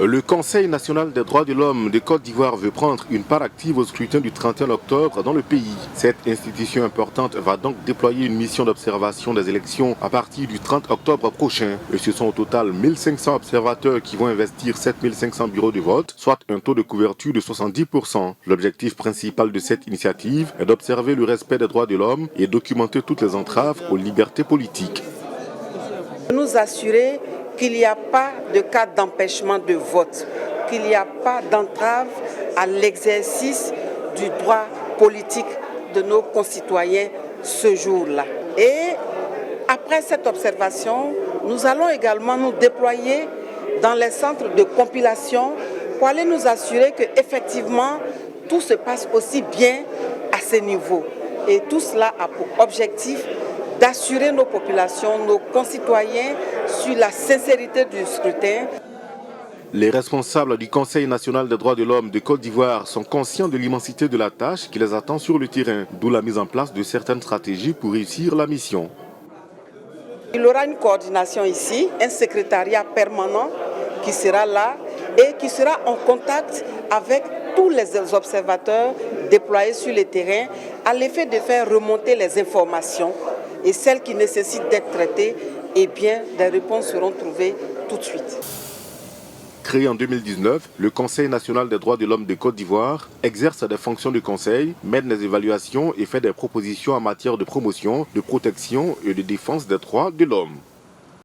Le Conseil national des droits de l'homme de Côte d'Ivoire veut prendre une part active au scrutin du 31 octobre dans le pays. Cette institution importante va donc déployer une mission d'observation des élections à partir du 30 octobre prochain. Et ce sont au total 1500 observateurs qui vont investir 7500 bureaux de vote, soit un taux de couverture de 70%. L'objectif principal de cette initiative est d'observer le respect des droits de l'homme et documenter toutes les entraves aux libertés politiques. Nous assurer qu'il n'y a pas de cas d'empêchement de vote, qu'il n'y a pas d'entrave à l'exercice du droit politique de nos concitoyens ce jour-là. Et après cette observation, nous allons également nous déployer dans les centres de compilation pour aller nous assurer qu'effectivement tout se passe aussi bien à ce niveau. Et tout cela a pour objectif d'assurer nos populations, nos concitoyens sur la sincérité du scrutin. Les responsables du Conseil national des droits de l'homme de Côte d'Ivoire sont conscients de l'immensité de la tâche qui les attend sur le terrain, d'où la mise en place de certaines stratégies pour réussir la mission. Il y aura une coordination ici, un secrétariat permanent qui sera là et qui sera en contact avec tous les observateurs déployés sur le terrain à l'effet de faire remonter les informations. Et celles qui nécessitent d'être traitées, eh bien, des réponses seront trouvées tout de suite. Créé en 2019, le Conseil national des droits de l'homme de Côte d'Ivoire exerce des fonctions de conseil, mène des évaluations et fait des propositions en matière de promotion, de protection et de défense des droits de l'homme.